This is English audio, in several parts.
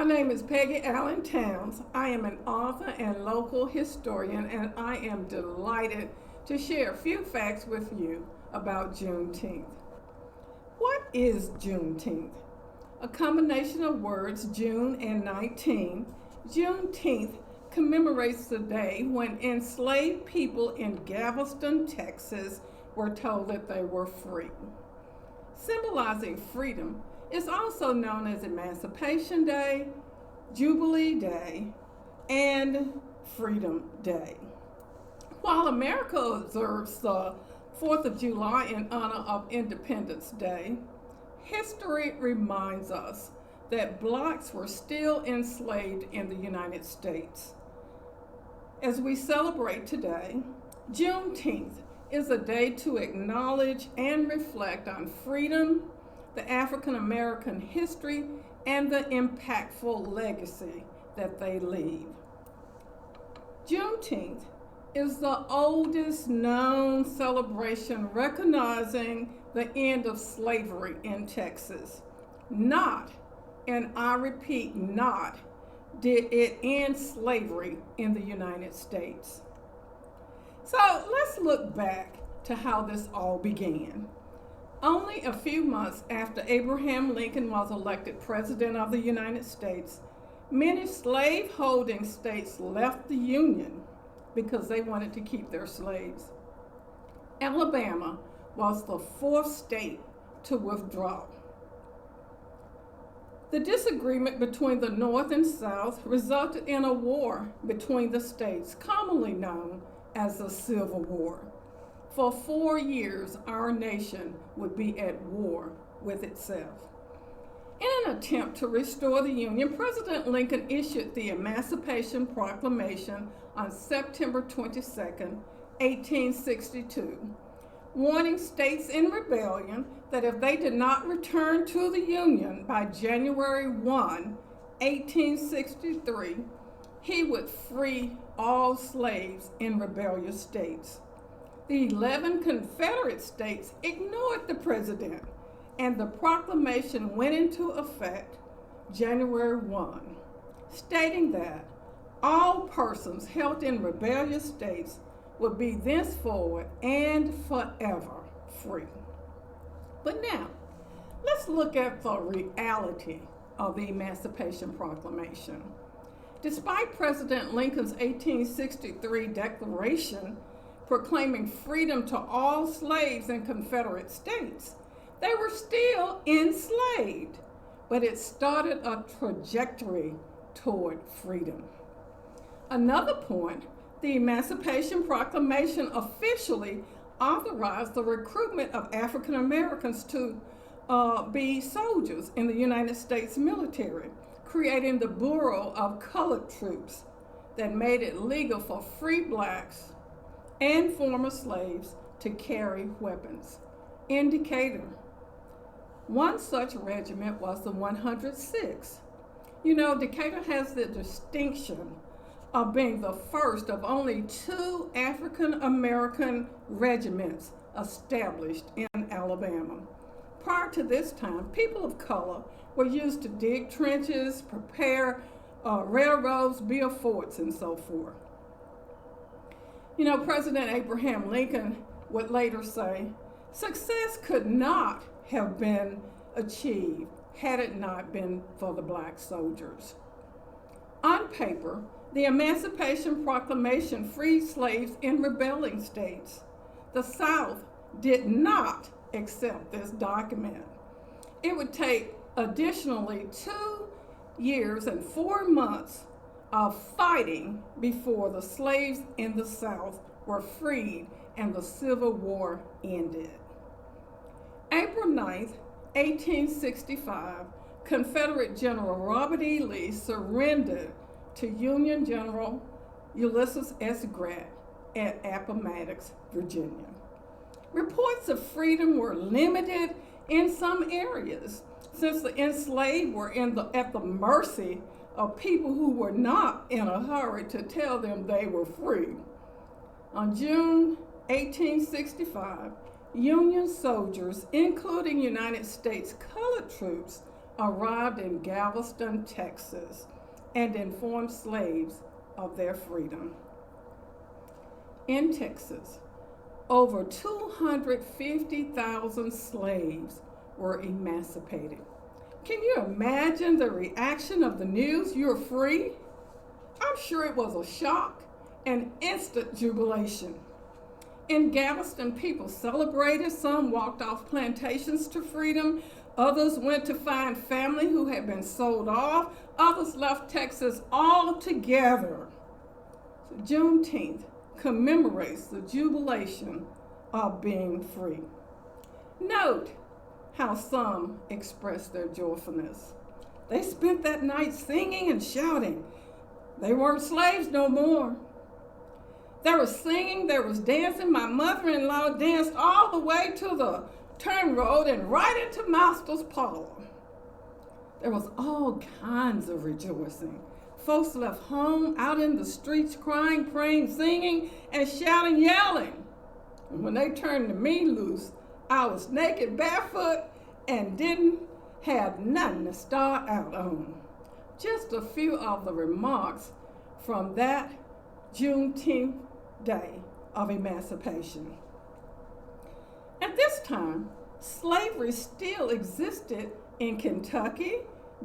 My name is Peggy Allen Towns. I am an author and local historian, and I am delighted to share a few facts with you about Juneteenth. What is Juneteenth? A combination of words, June and 19. Juneteenth commemorates the day when enslaved people in Galveston, Texas were told that they were free. Symbolizing freedom, is also known as Emancipation Day, Jubilee Day, and Freedom Day. While America observes the 4th of July in honor of Independence Day, history reminds us that blacks were still enslaved in the United States. As we celebrate today, Juneteenth is a day to acknowledge and reflect on freedom, the African American history, and the impactful legacy that they leave. Juneteenth is the oldest known celebration recognizing the end of slavery in Texas. Not, and I repeat, not, did it end slavery in the United States. So let's look back to how this all began. Only a few months after Abraham Lincoln was elected President of the United States, many slave-holding states left the Union because they wanted to keep their slaves. Alabama was the 4th state to withdraw. The disagreement between the North and South resulted in a war between the states, commonly known as the Civil War. For 4 years, our nation would be at war with itself. In an attempt to restore the Union, President Lincoln issued the Emancipation Proclamation on September 22, 1862, warning states in rebellion that if they did not return to the Union by January 1, 1863, he would free all slaves in rebellious states. The 11 Confederate states ignored the president, and the proclamation went into effect January 1, stating that all persons held in rebellious states would be thenceforward and forever free. But now, let's look at the reality of the Emancipation Proclamation. Despite President Lincoln's 1863 declaration proclaiming freedom to all slaves in Confederate states, they were still enslaved, but it started a trajectory toward freedom. Another point, the Emancipation Proclamation officially authorized the recruitment of African Americans to be soldiers in the United States military, creating the Bureau of Colored Troops that made it legal for free blacks and former slaves to carry weapons. In Decatur, one such regiment was the 106th. You know, Decatur has the distinction of being the first of only 2 African American regiments established in Alabama. Prior to this time, people of color were used to dig trenches, prepare railroads, build forts, and so forth. You know, President Abraham Lincoln would later say, success could not have been achieved had it not been for the black soldiers. On paper, the Emancipation Proclamation freed slaves in rebelling states. The South did not accept this document. It would take additionally 2 years and 4 months of fighting before the slaves in the South were freed and the Civil War ended. April 9th, 1865, Confederate General Robert E. Lee surrendered to Union General Ulysses S. Grant at Appomattox, Virginia. Reports of freedom were limited in some areas, since the enslaved were at the mercy of people who were not in a hurry to tell them they were free. On June 1865, Union soldiers, including United States colored troops, arrived in Galveston, Texas, and informed slaves of their freedom. In Texas, over 250,000 slaves were emancipated. Can you imagine the reaction of the news? You're free? I'm sure it was a shock and instant jubilation. In Galveston, people celebrated. Some walked off plantations to freedom. Others went to find family who had been sold off. Others left Texas altogether. So Juneteenth commemorates the jubilation of being free. Note how some expressed their joyfulness. They spent that night singing and shouting. They weren't slaves no more. There was singing, there was dancing. My mother-in-law danced all the way to the turn road and right into Master's parlor. There was all kinds of rejoicing. Folks left home out in the streets crying, praying, singing, and shouting, yelling. And when they turned me loose, I was naked, barefoot, and didn't have nothing to start out on. Just a few of the remarks from that Juneteenth day of emancipation. At this time, slavery still existed in Kentucky,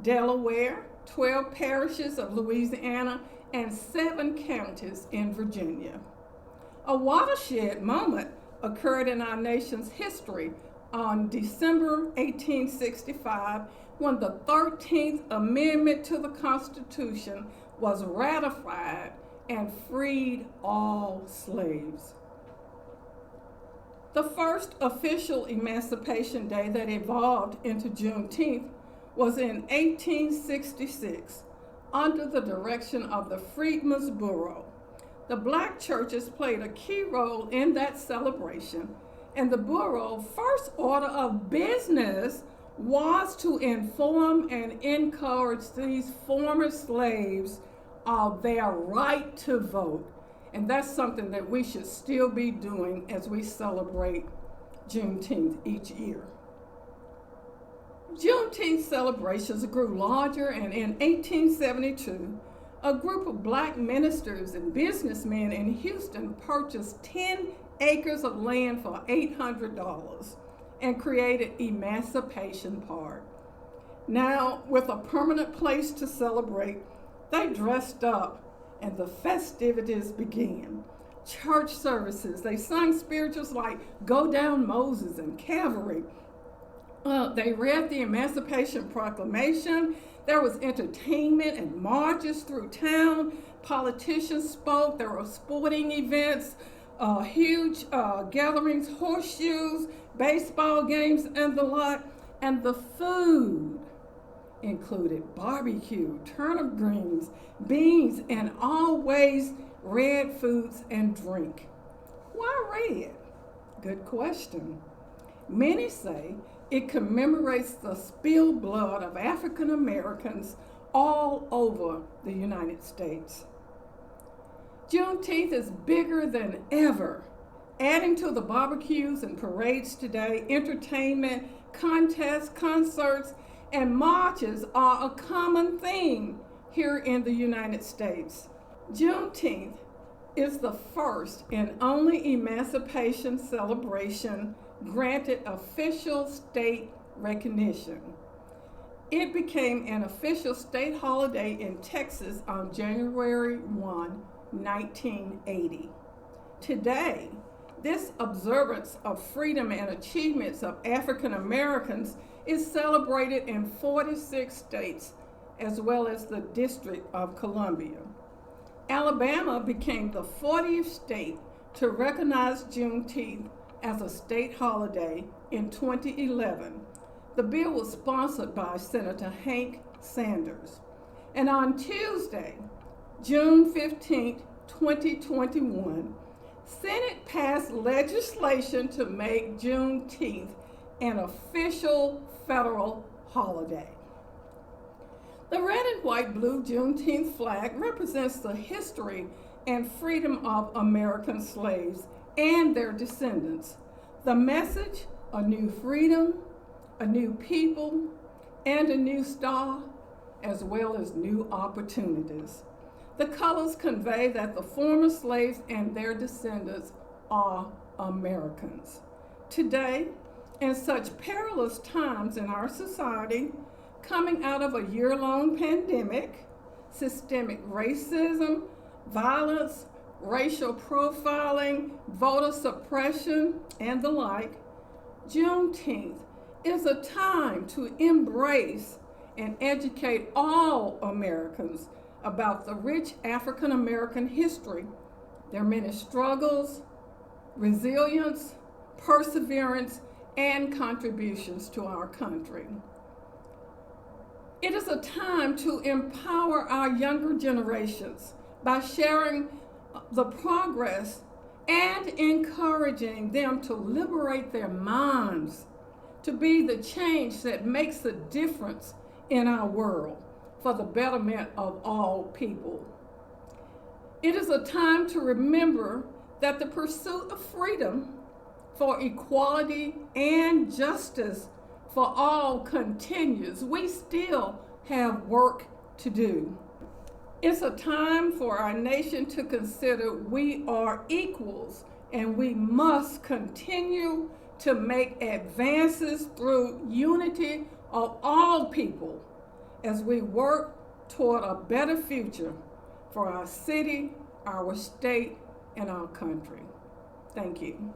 Delaware, 12 parishes of Louisiana, and 7 counties in Virginia. A watershed moment occurred in our nation's history on December 1865 when the 13th Amendment to the Constitution was ratified and freed all slaves. The first official Emancipation Day that evolved into Juneteenth was in 1866 under the direction of the Freedmen's Bureau. The black churches played a key role in that celebration, and the Bureau's first order of business was to inform and encourage these former slaves of their right to vote. And that's something that we should still be doing as we celebrate Juneteenth each year. Juneteenth celebrations grew larger, and in 1872, a group of black ministers and businessmen in Houston purchased 10 acres of land for $800 and created Emancipation Park. Now, with a permanent place to celebrate, they dressed up and the festivities began. Church services, they sung spirituals like Go Down Moses and Calvary. They read the Emancipation Proclamation. There was entertainment and marches through town. Politicians spoke. There were sporting events, huge gatherings, horseshoes, baseball games, and the like. And the food included barbecue, turnip greens, beans, and always red foods and drink. Why red? Good question. Many say it commemorates the spilled blood of African Americans all over the United States. Juneteenth is bigger than ever. Adding to the barbecues and parades today, entertainment, contests, concerts, and marches are a common theme here in the United States. Juneteenth is the first and only emancipation celebration granted official state recognition. It became an official state holiday in Texas on January 1, 1980. Today, this observance of freedom and achievements of African Americans is celebrated in 46 states, as well as the District of Columbia. Alabama became the 40th state to recognize Juneteenth as a state holiday in 2011. The bill was sponsored by Senator Hank Sanders. And on Tuesday, June 15, 2021, Senate passed legislation to make Juneteenth an official federal holiday. The red and white blue Juneteenth flag represents the history and freedom of American slaves and their descendants. The message, a new freedom, a new people, and a new star, as well as new opportunities. The colors convey that the former slaves and their descendants are Americans. Today, in such perilous times in our society, coming out of a year-long pandemic, systemic racism, violence, racial profiling, voter suppression, and the like, Juneteenth is a time to embrace and educate all Americans about the rich African American history, their many struggles, resilience, perseverance, and contributions to our country. It is a time to empower our younger generations by sharing the progress and encouraging them to liberate their minds, to be the change that makes a difference in our world for the betterment of all people. It is a time to remember that the pursuit of freedom, for equality and justice for all continues. We still have work to do. It's a time for our nation to consider we are equals, and we must continue to make advances through unity of all people as we work toward a better future for our city, our state, and our country. Thank you.